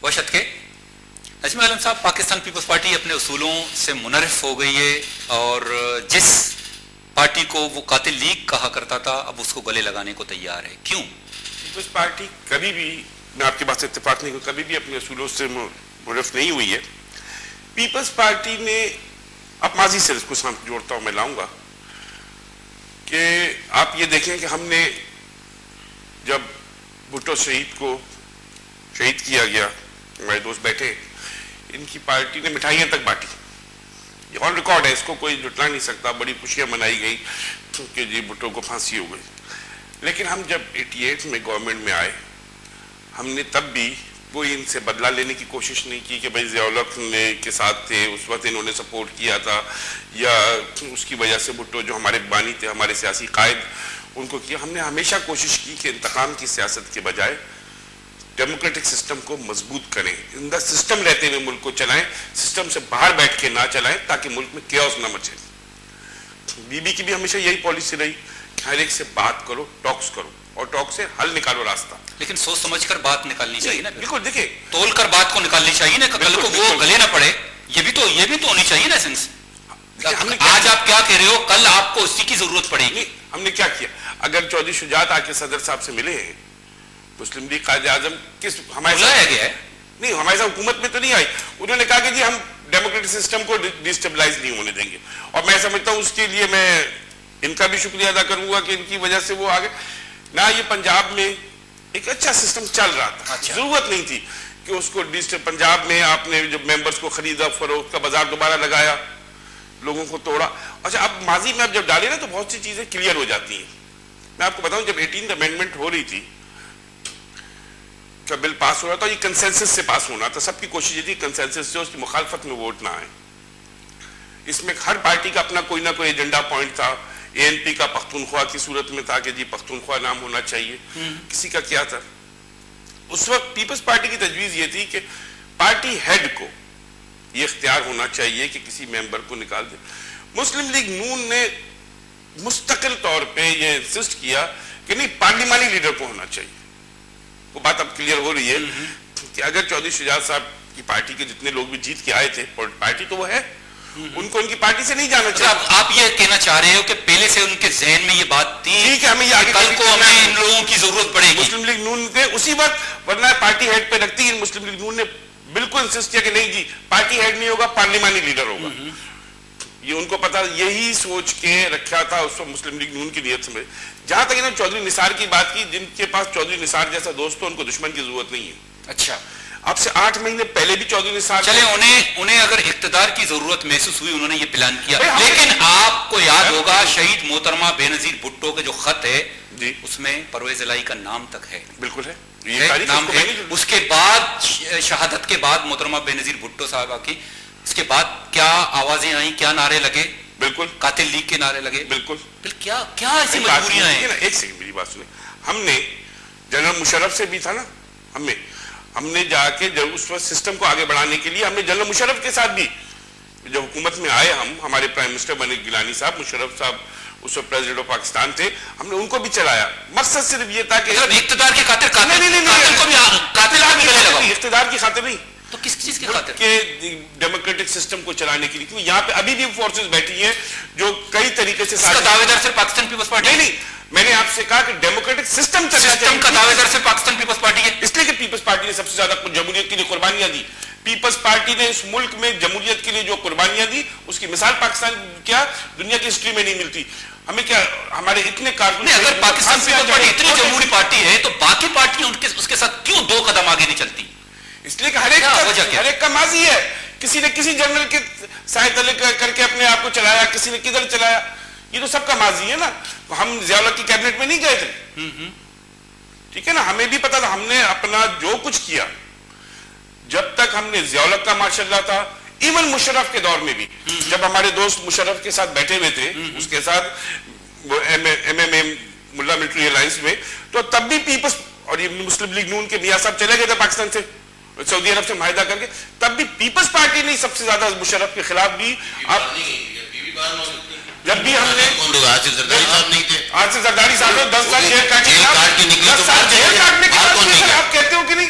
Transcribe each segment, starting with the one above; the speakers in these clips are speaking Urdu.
وشت کے نجم عالم صاحب، پاکستان پیپلز پارٹی اپنے اصولوں سے منحرف ہو گئی ہے اور جس پارٹی کو وہ قاتل لیگ کہا کرتا تھا اب اس کو گلے لگانے کو تیار ہے. کیوں؟ پیپلز پارٹی کبھی بھی، میں آپ کی بات سے اتفاق نہیں کروں، کبھی بھی اپنے اصولوں سے منحرف نہیں ہوئی ہے. پیپلز پارٹی نے، اب ماضی سے اس کو ساتھ جوڑتا ہوں، میں لاؤں گا کہ آپ یہ دیکھیں کہ ہم نے جب بھٹو شہید کو شہید کیا گیا، ہمارے دوست بیٹھے، ان کی پارٹی نے مٹھائیاں تک بانٹی. یہ آن ریکارڈ ہے، اس کو کوئی جھٹلا نہیں سکتا. بڑی خوشیاں منائی گئی کہ جی بھٹو کو پھانسی ہو گئی. لیکن ہم جب 88 میں گورنمنٹ میں آئے، ہم نے تب بھی کوئی ان سے بدلہ لینے کی کوشش نہیں کی کہ بھائی ضیاء الحق نے کے ساتھ تھے، اس وقت انہوں نے سپورٹ کیا تھا، یا اس کی وجہ سے بھٹو جو ہمارے بانی تھے، ہمارے سیاسی قائد، ان کو کیا. ہم نے ہمیشہ کوشش کی کہ انتقام کی سیاست کے بجائے ڈیموکریٹک سسٹم کو مضبوط کریں، ان دا سسٹم رہتے ہوئے ملک کو چلائیں، سسٹم سے باہر بیٹھ کے نہ چلائیں تاکہ ملک میں کیوس نہ مچے. بی بی کی بھی ہمیشہ یہی پالیسی رہی کہ ہر ایک سے بات کرو، ٹاکس کرو، اور ٹاک سے حل نکالو راستہ. لیکن سوچ سمجھ کر بات نکالنی چاہیے نا. بالکل، دیکھیں تول کر بات کو نکالنی چاہیے نا، کل کو وہ گلے نہ پڑے. یہ بھی تو ہونی چاہیے نا سینس. آج آپ کیا کہہ رہے ہو، کل آپ کو اسی کی ضرورت پڑے گی. ہم نے کیا کیا؟ اگر چودھری شجاعت آ کے صدر صاحب سے ملے ہیں، مسلم لیگ قائد اعظم کس ہمارے بلایا گیا ہے؟ نہیں، ہمارے ساتھ حکومت میں تو نہیں آئی. انہوں نے کہا کہ جی ہم ڈیموکریٹک سسٹم کو ڈیسٹیبلائز نہیں ہونے دیں گے. اور میں سمجھتا ہوں اس کے لیے میں ان کا بھی شکریہ ادا کروں گا کہ ان کی وجہ سے وہ آگے نہ. یہ پنجاب میں ایک اچھا سسٹم چل رہا تھا، ضرورت نہیں تھی کہ اس کو پنجاب میں آپ نے جب ممبرز کو خریدا، فروخت کا بازار دوبارہ لگایا، لوگوں کو توڑا. اچھا، اب ماضی میں اب جب ڈالے نا تو بہت سی چیزیں کلیئر ہو جاتی ہیں. میں آپ کو بتاؤں، جب 18th امینڈمنٹ ہو رہی تھی کا بل پاس ہو رہا تھا، یہ کنسنسس سے پاس ہونا تھا. سب کی کوشش یہ تھی کنسنسس سے اس کی مخالفت میں ووٹ نہ آئے. اس میں ہر پارٹی کا اپنا کوئی نہ کوئی ایجنڈا پوائنٹ تھا. اے این پی کا پختونخوا کی صورت میں تھا کہ جی پختونخوا نام ہونا چاہیے. کسی کا کیا تھا. اس وقت پیپلز پارٹی کی تجویز یہ تھی کہ پارٹی ہیڈ کو یہ اختیار ہونا چاہیے کہ کسی ممبر کو نکال دے. مسلم لیگ نون نے مستقل طور پہ یہ انسسٹ کیا کہ نہیں، پارلیمانی لیڈر کو ہونا چاہیے. وہ بات اب کلیئر ہو رہی ہے کہ اگر چودھری شجاعت صاحب کی پارٹی کے جتنے لوگ بھی جیت کے آئے تھے، پارٹی تو وہ ہے، ان کو ان کی پارٹی سے نہیں جانا چاہیے. آپ یہ کہنا چاہ رہے ہو کہ پہلے سے ان کے ذہن میں یہ بات تھی ٹھیک ہے، ہمیں یہ آگے کل کو ہمیں ان لوگوں کی ضرورت پڑے گی. مسلم لیگ نون نے اسی وقت، ورنہ پارٹی ہیڈ پہ رکھتی ہے. مسلم لیگ نون نے بالکل انسسٹ کیا کہ نہیں جی، پارٹی ہیڈ نہیں ہوگا، پارلیمانی لیڈر ہوگا. یہ ان کو پتا، یہی سوچ کے رکھا تھا اس وقت مسلم لیگ نون کی نیت سے. جہاں تک انہوں نے چودھری نثار کی بات کی، جن کے پاس چودھری نثار جیسا دوست تو ان کو دشمن کی ضرورت نہیں ہے. اچھا، اب سے 8 مہینے پہلے بھی چودھری نثار چلے انہیں اگر اقتدار کی ضرورت محسوس ہوئی، انہوں نے یہ پلان کیا. لیکن آپ کو یاد ہوگا شہید محترمہ بے نظیر بھٹو کا جو خط ہے جی، اس میں پرویز الہی کا نام تک ہے. بالکل ہے، نام ہے. اس کے بعد شہادت کے بعد محترمہ بے نظیر بھٹو صاحبہ کی، اس کے بعد کیا آوازیں آئیں، کیا نعرے لگے؟ بالکل قاتل لیگ کے نعرے لگے. بالکل. کیا ایسی مجبوریاں ہیں؟ ایک سیکنڈ میری بات سنیں. ہم نے جنرل مشرف سے بھی تھا نا، ہم نے جا کے جب اس وقت سسٹم کو آگے بڑھانے کے لیے ہم نے جنرل مشرف کے ساتھ بھی، جب حکومت میں آئے ہمارے پرائم منسٹر بنے گیلانی صاحب، مشرف صاحب اس وقت پریزیڈنٹ آف پاکستان تھے، ہم نے ان کو بھی چلایا. مقصد صرف یہ تھا کہ اقتدار کی خاطر، اقتدار کی خاطر نہیں تو کس چیز کی خاطر؟ کہ ڈیموکریٹک سسٹم کو چلانے کے لیے. کیونکہ یہاں پہ ابھی بھی فورسز بیٹھی ہیں جو کئی طریقے سے دعوے دار صرف پاکستان پیپلز پارٹی نہیں، میں نے آپ سے کہا کہ ڈیموکریٹک سسٹم چلنا چاہیے. کا دعوے دار صرف پاکستان پیپلز پارٹی ہے، اس لیے کہ پیپلز پارٹی نے سب سے زیادہ جمہوریت کے لیے قربانیاں دی. پیپلز پارٹی نے اس ملک میں جمہوریت کے لیے جو قربانیاں دی، اس کی مثال پاکستان کیا دنیا کی ہسٹری میں نہیں ملتی. ہمیں کیا، ہمارے اتنے کارکن، اگر پاکستان پیپلز پارٹی اتنی جمہوری پارٹی ہے تو باقی پارٹیاں اس کے ساتھ کیوں 2 قدم آگے نہیں چلتی؟ اس لیے کہ ہر ایک کا ماضی ہے. کسی نے کسی جنرل کے سائے تلے کر کے اپنے آپ کو چلایا، کسی نے کدھر چلایا. یہ تو سب کا ماضی ہے نا. ہم ضیاء الحق کی کیبنٹ میں نہیں گئے تھے، ٹھیک ہے نا. ہمیں بھی پتا تھا، ہم نے اپنا جو کچھ کیا. جب تک ہم نے ضیاء الحق کا ماشاء اللہ تھا، ایون مشرف کے دور میں بھی جب ہمارے دوست مشرف کے ساتھ بیٹھے ہوئے تھے، اس کے ساتھ MMA ملا ملٹری الائنس میں، تو تب بھی پیپلز اور یہ مسلم لیگ نون کے میاں صاحب چلے گئے تھے پاکستان سے، سعودی عرب سے معاہدہ کر کے. تب بھی پیپلز پارٹی نے سب سے زیادہ مشرف کے خلاف بھی. جب بھی ہم نے آصف زرداری صاحب 10 سال جیل کاٹنے کے، آپ کہتے ہو کہ نہیں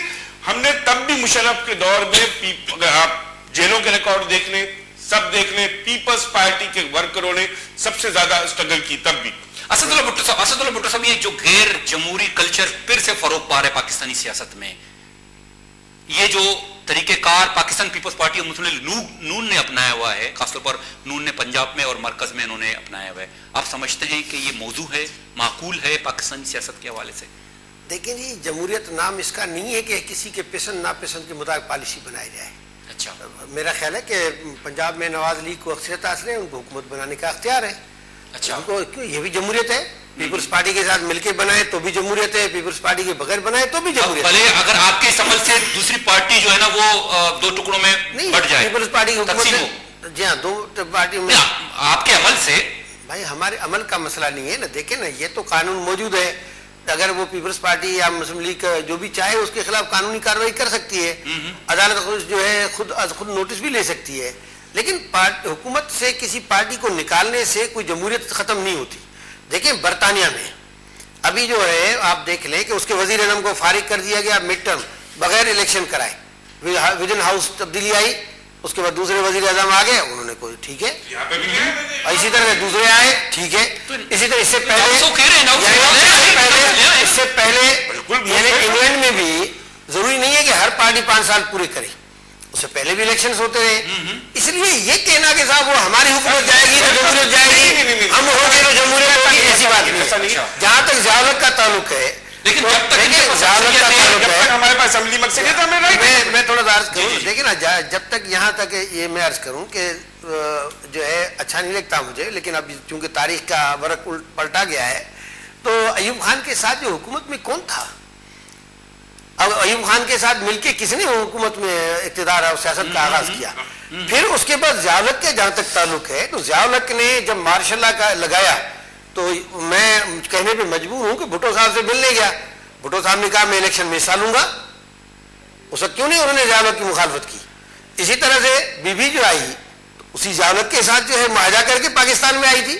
ہم نے تب بھی مشرف کے دور میں آپ جیلوں کے ریکارڈ دیکھ لیں, سب دیکھ لیں, پیپلز پارٹی کے ورکروں نے سب سے زیادہ اسٹرگل کی تب بھی. اسد اللہ بھٹو صاحب, یہ جو غیر جمہوری کلچر پھر سے فروغ پا رہے پاکستانی سیاست میں, یہ جو طریقہ کار پاکستان پیپلز پارٹی اور مسلم نون نے اپنایا ہوا ہے, خاص طور پر نون نے پنجاب میں اور مرکز میں انہوں نے اپنایا ہوا ہے, آپ سمجھتے ہیں کہ یہ موضوع ہے, معقول ہے پاکستانی سیاست کے حوالے سے؟ دیکھیں جی, جمہوریت نام اس کا نہیں ہے کہ کسی کے پسند ناپسند کے مطابق پالیسی بنائی جائے. اچھا, میرا خیال ہے کہ پنجاب میں نواز لیگ کو اکثریت حاصل ہے, ان کو حکومت بنانے کا اختیار ہے. اچھا, ان کو یہ بھی جمہوریت ہے. پیپلز پارٹی کے ساتھ مل کے بنائے تو بھی جمہوریت ہے, پیپلز پارٹی کے بغیر بنائے تو بھی جمہوریت ہے. بھلے اگر آپ کے عمل سے دوسری پارٹی جو ہے نا وہ دو ٹکڑوں میں بٹ جائے, پیپلز پارٹی کی تقسیم ہو, حکومت, جی ہاں, دو پارٹی میں. آپ کے عمل سے بھائی ہمارے عمل کا مسئلہ نہیں ہے نا. دیکھیں نا, یہ تو قانون موجود ہے, اگر وہ پیپلز پارٹی یا مسلم لیگ جو بھی چاہے اس کے خلاف قانونی کارروائی کر سکتی ہے. عدالت جو ہے خود نوٹس بھی لے سکتی ہے. لیکن حکومت سے کسی پارٹی کو نکالنے سے کوئی جمہوریت ختم نہیں ہوتی. دیکھیں برطانیہ میں ابھی جو ہے آپ دیکھ لیں کہ اس کے وزیر اعظم کو فارغ کر دیا گیا مڈ ٹرم بغیر الیکشن کرائے, وزن ہاؤس تبدیلی آئی, اس کے بعد دوسرے وزیر اعظم آ گئے, انہوں نے کوئی ٹھیک ہے, اسی طرح دوسرے آئے ٹھیک ہے, اسی طرح اس سے پہلے یعنی انگلینڈ میں بھی ضروری نہیں ہے کہ ہر پارٹی 5 سال پورے کرے, اس سے پہلے بھی الیکشنز ہوتے رہے. اس لیے یہ کہنا کہ صاحب وہ ہماری حکومت جائے گی تو جمہوریت جائے گی, ہم ہو گئے تو جمہوریت ہوگی, ایسی بات نہیں. جہاں تک ضیاءالحق کا تعلق ہے, لیکن جب تک ہمارے پاس اسمبلی مقصد ہے, میں تھوڑا سا عرض کروں, دیکھیں نا, جب تک یہاں تک یہ میں عرض کروں کہ جو ہے اچھا نہیں لگتا مجھے, لیکن اب چونکہ تاریخ کا ورق پلٹا گیا ہے, تو ایوب خان کے ساتھ جو حکومت میں کون تھا؟ اب ایوب خان کے ساتھ مل کے کس نے حکومت میں اقتدار اور سیاست کا آغاز کیا؟ پھر اس کے بعد ضیاءالحق کے جہاں تک تعلق ہے, تو ضیاءالحق نے جب مارشاء اللہ کا لگایا تو میں کہنے پہ مجبور ہوں کہ بھٹو صاحب سے ملنے گیا. بھٹو صاحب نے کہا میں الیکشن میں حصہ لوں گا, اس وقت کیوں نہیں انہوں نے ضیاءالحق کی مخالفت کی؟ اسی طرح سے بی بی جو آئی تو اسی ضیاءالحق کے ساتھ جو ہے معاہدہ کر کے پاکستان میں آئی تھی.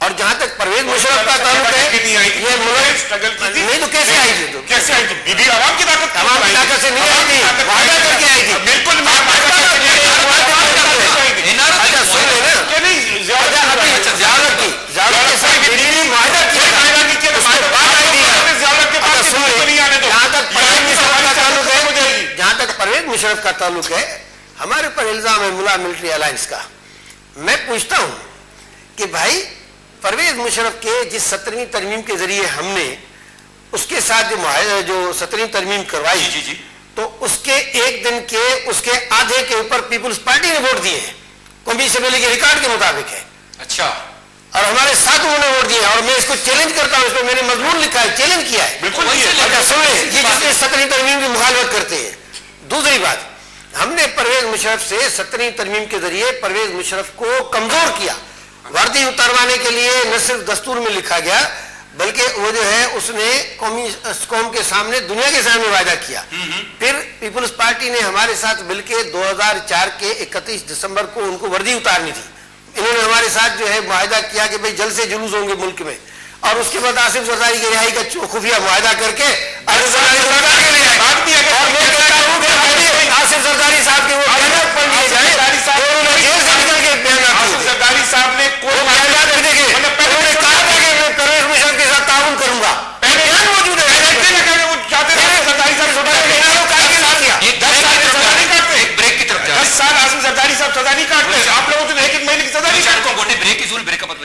اور جہاں تک پرویز مشرف کا تعلق ہے, یہ ملک نہیں تو کیسے آئی تھی؟ تو کیسے آئی تھی؟ بی بی عوام کی طاقت سے نہیں آئی تھی, معاہدہ کر کے آئی تھی. بالکل جہاں تک پرویز مشرف کا تعلق ہے, ہمارے پر الزام ہے ملا ملٹری الائنس کا. میں پوچھتا ہوں کہ بھائی پرویز مشرف کے جس 17ویں ترمیم کے ذریعے ہم نے اس کے ساتھ جو 17ویں ترمیم کروائی, تو اس کے ایک دن کے اس کے آدھے کے اوپر پیپلز پارٹی نے ووٹ دیے ہیں, قومی اسمبلی کے ریکارڈ کے مطابق ہے. اچھا, اور ہمارے ساتھ انہوں نے ووٹ دیے, اور میں اس کو چیلنج کرتا ہوں, اس پہ میں نے مضمون لکھا ہے, چیلنج کیا ہے. بالکل یہ جس 17ویں ترمیم کی مخالفت کرتے ہیں. دوسری بات, ہم نے پرویز مشرف سے 17ویں ترمیم کے ذریعے پرویز مشرف کو کمزور کیا. وردی اتروانے کے لیے نہ صرف دستور میں لکھا گیا, بلکہ وہ جو ہے اس نے قوم کے سامنے, دنیا کے سامنے وعدہ کیا. پھر پیپلز پارٹی نے ہمارے ساتھ مل کے 2004 کے 31 دسمبر کو ان کو وردی اتارنی تھی. انہوں نے ہمارے ساتھ جو ہے معاہدہ کیا کہ بھئی جلد سے جلوس ہوں گے ملک میں, اور اس کے بعد آصف زرداری کی رہائی کا خفیہ معاہدہ کر کے آصف زرداری صاحب کے وہ بیانات پڑھ لیے جائیں, انہوں نے جیل سے نکل کے بیانات زرداری صاحب نے وہ بیانات لکھے گئے, انہوں نے کہا تھا کہ میں پرویز مشرف کے ساتھ تعاون کروں گا. بیان موجود ہے, زرداری صاحب سزا نہیں کاٹتے, آپ لوگوں نے 1 مہینے کی سزا نہیں کاٹتے. بریک کی ضرور بریک اپ میں